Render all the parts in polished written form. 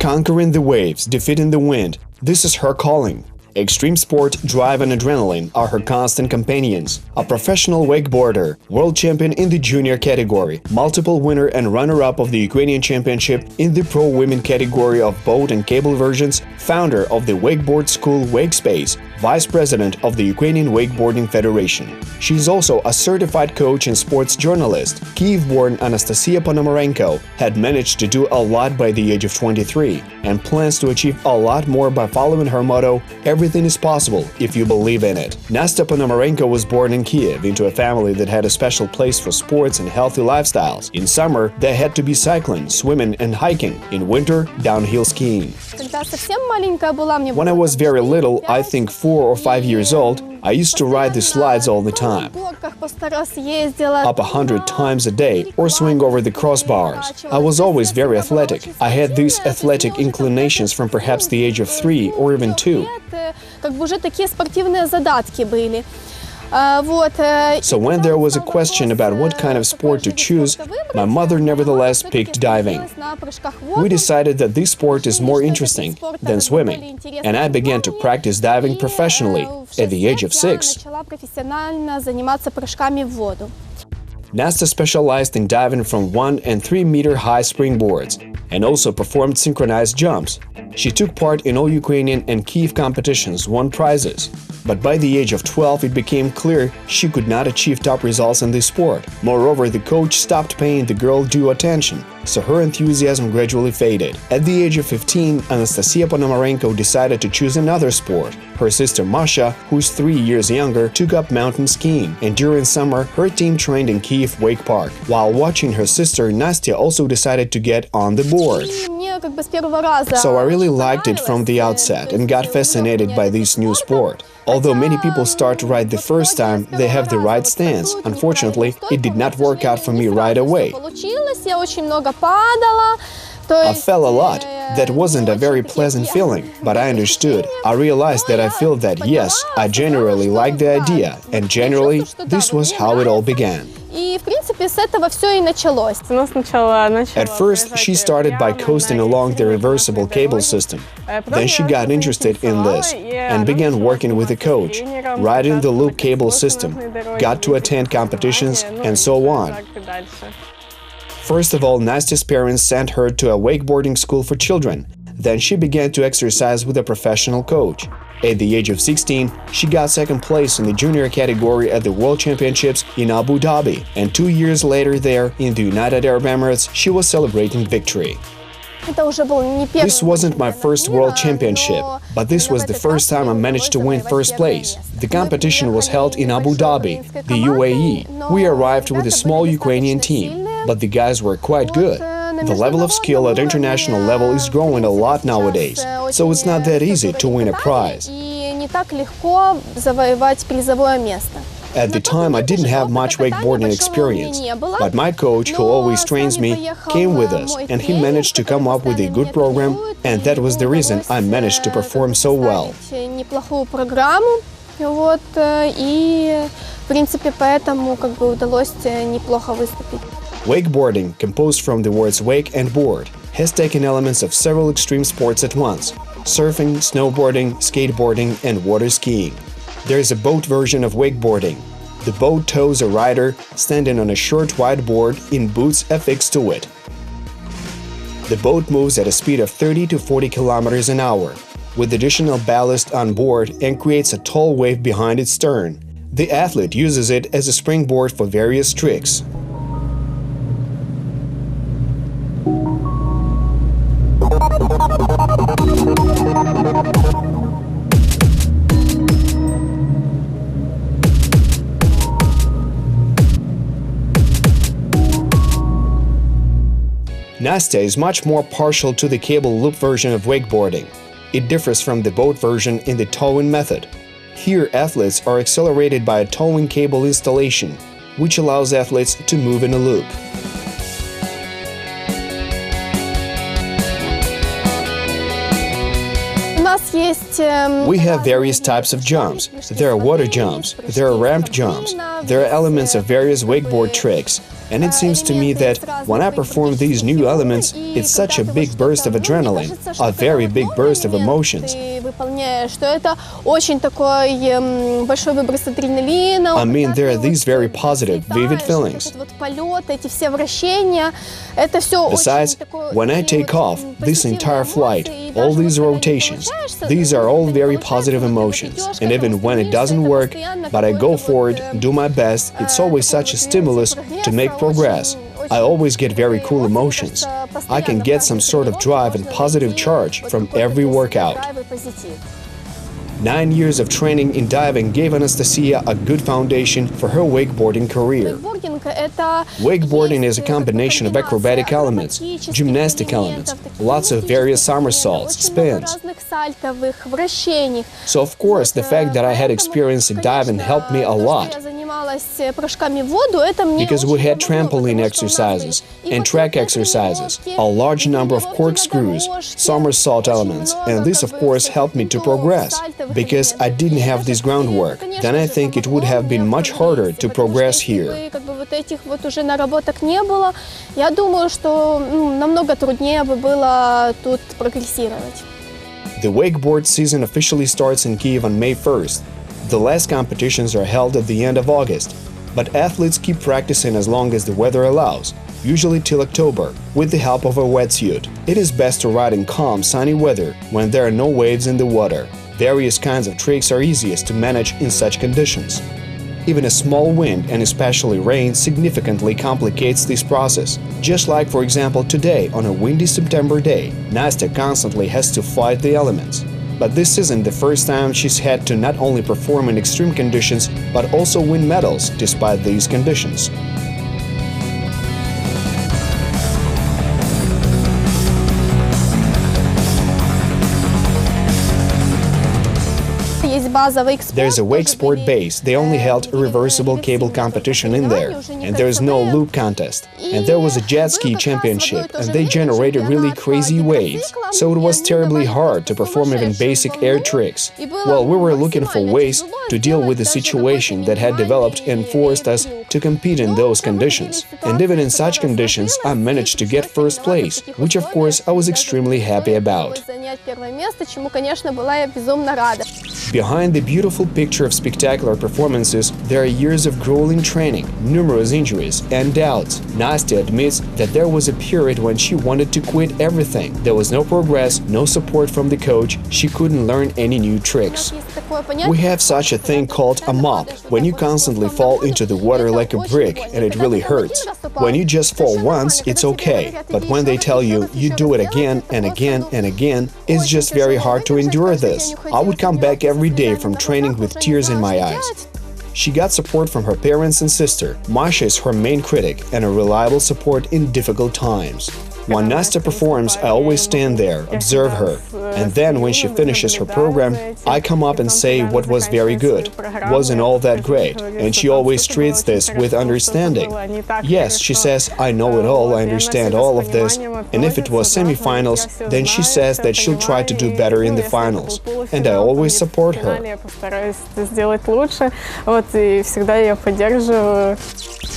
Conquering the waves, defeating the wind, this is her calling. Extreme sport, drive and adrenaline are her constant companions. A professional wakeboarder, world champion in the junior category, multiple winner and runner-up of the Ukrainian championship in the pro women category of boat and cable versions, founder of the wakeboard school Wakespace, vice president of the Ukrainian Wakeboarding Federation. She is also a certified coach and sports journalist. Kyiv-born Anastasia Ponomarenko had managed to do a lot by the age of 23 and plans to achieve a lot more by following her motto, "Everything is possible if you believe in it." Nastya Ponomarenko was born in Kyiv into a family that had a special place for sports and healthy lifestyles. In summer, they had to be cycling, swimming and hiking. In winter, downhill skiing. When I was very little, I think 4 or 5 years old, I used to ride the slides all the time, up 100 times a day, or swing over the crossbars. I was always very athletic. I had these athletic inclinations from perhaps the age of 3 or even 2. So when there was a question about what kind of sport to choose, my mother nevertheless picked diving. We decided that this sport is more interesting than swimming, and I began to practice diving professionally at the age of 6. Nastya specialized in diving from 1 and 3 meter high springboards and also performed synchronized jumps. She took part in all Ukrainian and Kyiv competitions, won prizes. But by the age of 12, it became clear she could not achieve top results in this sport. Moreover, the coach stopped paying the girl due attention, so her enthusiasm gradually faded. At the age of 15, Anastasia Ponomarenko decided to choose another sport. Her sister Masha, who is 3 years younger, took up mountain skiing, and during summer, her team trained in Kyiv Wake Park. While watching her sister, Nastya also decided to get on the board. So I really liked it from the outset and got fascinated by this new sport. Although many people start to ride the first time, they have the right stance. Unfortunately, it did not work out for me right away. I fell a lot. That wasn't a very pleasant feeling, but I understood. I realized that I feel that yes, I generally like the idea, and generally, this was how it all began. At first, she started by coasting along the reversible cable system. Then she got interested in this and began working with a coach, riding the loop cable system, got to attend competitions, and so on. First of all, Nastya's parents sent her to a wakeboarding school for children. Then she began to exercise with a professional coach. At the age of 16, she got second place in the junior category at the World Championships in Abu Dhabi, and 2 years later there, in the United Arab Emirates, she was celebrating victory. This wasn't my first World Championship, but this was the first time I managed to win first place. The competition was held in Abu Dhabi, the UAE. We arrived with a small Ukrainian team, but the guys were quite good. The level of skill at international level is growing a lot nowadays, so it's not that easy to win a prize. At the time, I didn't have much wakeboarding experience, but my coach, who always trains me, came with us, and he managed to come up with a good program, and that was the reason I managed to perform so well. Wakeboarding, composed from the words wake and board, has taken elements of several extreme sports at once: surfing, snowboarding, skateboarding, and water skiing. There is a boat version of wakeboarding. The boat tows a rider standing on a short wide board in boots affixed to it. The boat moves at a speed of 30 to 40 kilometers an hour, with additional ballast on board, and creates a tall wave behind its stern. The athlete uses it as a springboard for various tricks. Nastya is much more partial to the cable loop version of wakeboarding. It differs from the boat version in the towing method. Here, athletes are accelerated by a towing cable installation, which allows athletes to move in a loop. We have various types of jumps. There are water jumps, there are ramp jumps, there are elements of various wakeboard tricks. And it seems to me that when I perform these new elements, it's such a big burst of adrenaline, a very big burst of emotions. I mean, there are these very positive, vivid feelings. Besides, when I take off, this entire flight, all these rotations, these are all very positive emotions. And even when it doesn't work, but I go forward, do my best, it's always such a stimulus to make progress. I always get very cool emotions. I can get some sort of drive and positive charge from every workout. 9 years of training in diving gave Anastasia a good foundation for her wakeboarding career. Wakeboarding is a combination of acrobatic elements, gymnastic elements, lots of various somersaults, spins. So of course, the fact that I had experience in diving helped me a lot, because we had trampoline exercises and track exercises, a large number of corkscrews, somersault elements, and this of course helped me to progress. Because I didn't have this groundwork, then I think it would have been much harder to progress here. The wakeboard season officially starts in Kyiv on May 1st. The last competitions are held at the end of August, but athletes keep practicing as long as the weather allows, usually till October, with the help of a wetsuit. It is best to ride in calm, sunny weather when there are no waves in the water. Various kinds of tricks are easiest to manage in such conditions. Even a small wind, and especially rain, significantly complicates this process. Just like, for example, today, on a windy September day, Nastya constantly has to fight the elements. But this isn't the first time she's had to not only perform in extreme conditions, but also win medals despite these conditions. There's a wakesport base. They only held a reversible cable competition in there, and there's no loop contest. And there was a jet ski championship, and they generated really crazy waves, so it was terribly hard to perform even basic air tricks. Well, we were looking for ways to deal with the situation that had developed and forced us to compete in those conditions. And even in such conditions, I managed to get first place, which of course I was extremely happy about. Behind the beautiful picture of spectacular performances, there are years of grueling training, numerous injuries, and doubts. Nastya admits that there was a period when she wanted to quit everything. There was no progress, no support from the coach, she couldn't learn any new tricks. We have such a thing called a mop, when you constantly fall into the water like a brick and it really hurts. When you just fall once, it's okay, but when they tell you, you do it again and again and again, it's just very hard to endure this. I would come back every day from training with tears in my eyes. She got support from her parents and sister. Masha is her main critic and a reliable support in difficult times. When Nastya performs, I always stand there, observe her, and then when she finishes her program, I come up and say what was very good, wasn't all that great, and she always treats this with understanding. Yes, she says, I know it all, I understand all of this, and if it was semi-finals, then she says that she'll try to do better in the finals, and I always support her.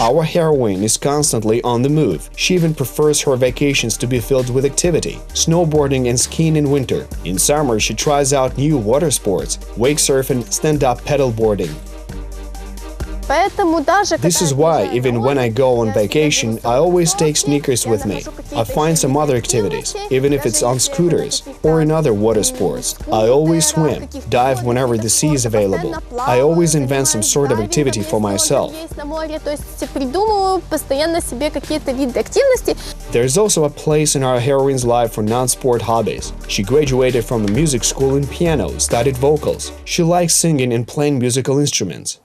Our heroine is constantly on the move. She even prefers her vacations to be filled with activity, snowboarding and skiing in winter. In summer, she tries out new water sports, wake surfing, stand-up paddleboarding. This is why, even when I go on vacation, I always take sneakers with me. I find some other activities, even if it's on scooters or in other water sports. I always swim, dive whenever the sea is available. I always invent some sort of activity for myself. There's also a place in our heroine's life for non-sport hobbies. She graduated from a music school in piano, studied vocals. She likes singing and playing musical instruments.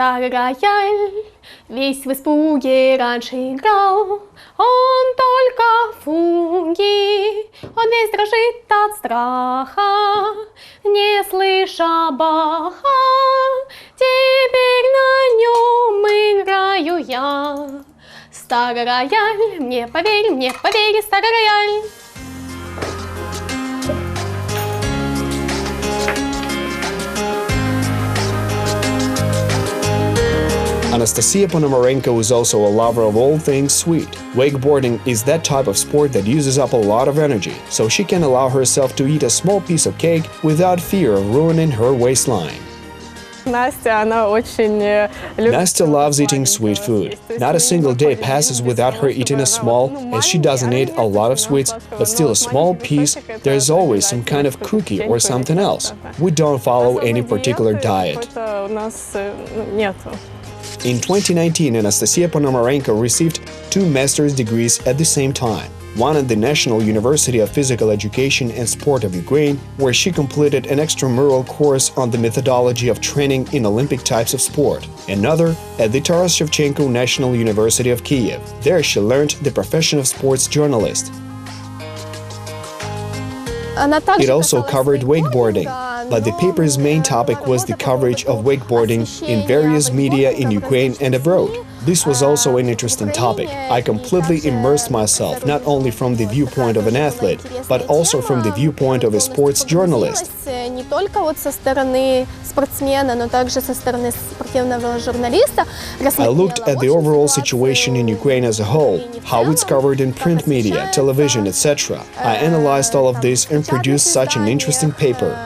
старый рояль, весь в испуге раньше играл. Он только фунги, он весь дрожит от страха, не слыша Баха. Теперь на нем играю я. Старый рояль, мне поверь, старый рояль. Anastasia Ponomarenko is also a lover of all things sweet. Wakeboarding is that type of sport that uses up a lot of energy, so she can allow herself to eat a small piece of cake without fear of ruining her waistline. Настя loves eating sweet food. Not a single day passes without her eating a small, as she doesn't eat a lot of sweets, but still a small piece. There's always some kind of cookie or something else. We don't follow any particular diet. In 2019, Anastasia Ponomarenko received 2 master's degrees at the same time. One at the National University of Physical Education and Sport of Ukraine, where she completed an extramural course on the methodology of training in Olympic types of sport. Another at the Taras Shevchenko National University of Kyiv. There she learned the profession of sports journalist. It also covered wakeboarding, but the paper's main topic was the coverage of wakeboarding in various media in Ukraine and abroad. This was also an interesting topic. I completely immersed myself not only from the viewpoint of an athlete, but also from the viewpoint of a sports journalist. Не только вот со стороны спортсмена, но также со стороны спортивного журналиста. I looked at the overall situation in Ukraine as a whole, how it's covered in print media, television, etc. I analyzed all of this and produced such an interesting paper.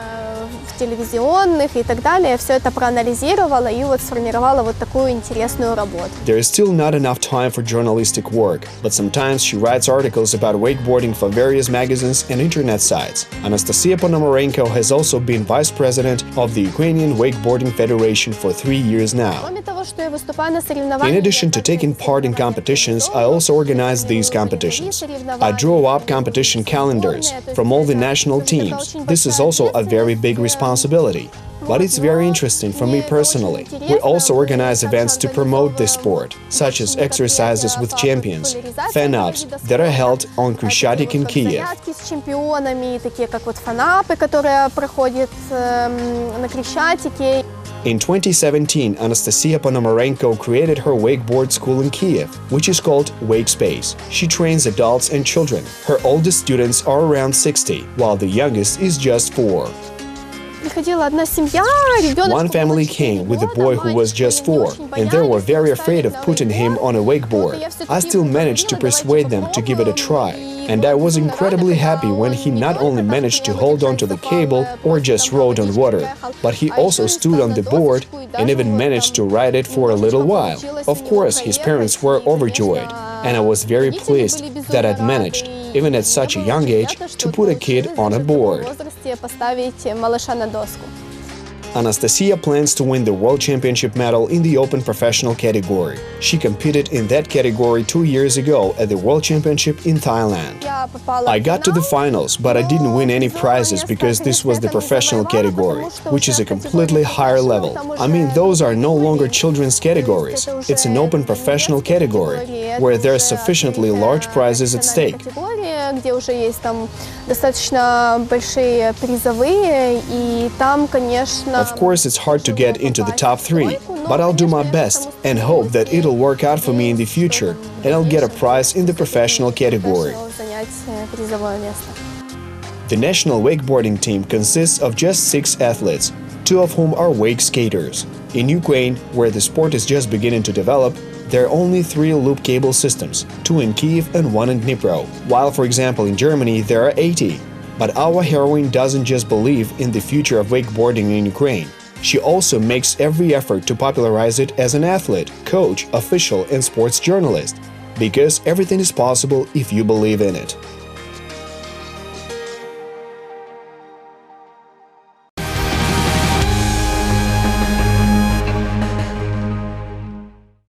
Телевизионных и так далее, все это проанализировала и вот сформировала вот такую интересную работу. There is still not enough time for journalistic work, but sometimes she writes articles about wakeboarding for various magazines and internet sites. Anastasia Ponomarenko has also been vice president of the Ukrainian Wakeboarding Federation for 3 years now. In addition to taking part in competitions, I also organize these competitions. I draw up competition calendars from all the national teams. This is also a very big responsibility, but it's very interesting for me personally. We also organize events to promote this sport, such as exercises with champions, fan-ups that are held on Krещатик in Kyiv. С чемпионами, такие как вот фан-апы, которые проходят на Крещатике. In 2017, Anastasia Ponomarenko created her wakeboard school in Kyiv, which is called Wakespace. She trains adults and children. Her oldest students are around 60, while the youngest is just 4. One family came with a boy who was just 4, and they were very afraid of putting him on a wakeboard. I still managed to persuade them to give it a try, and I was incredibly happy when he not only managed to hold on to the cable or just rode on water, but he also stood on the board and even managed to ride it for a little while. Of course, his parents were overjoyed, and I was very pleased that I'd managed, even at such a young age, to put a kid on a board. Anastasia plans to win the World Championship medal in the Open Professional category. She competed in that category 2 years ago at the World Championship in Thailand. I got to the finals, but I didn't win any prizes because this was the professional category, which is a completely higher level. I mean, those are no longer children's categories. It's an open professional category, where there are sufficiently large prizes at stake. Где уже есть там достаточно большие призовые, и там, конечно... Of course, it's hard to get into the top 3, but I'll do my best and hope that it'll work out for me in the future, and I'll get a prize in the professional category. The national wakeboarding team consists of just 6 athletes, 2 of whom are wake skaters. In Ukraine, where the sport is just beginning to develop, there are only 3 loop cable systems, 2 in Kyiv and 1 in Dnipro, while, for example, in Germany there are 80. But our heroine doesn't just believe in the future of wakeboarding in Ukraine. She also makes every effort to popularize it as an athlete, coach, official, and sports journalist. Because everything is possible if you believe in it.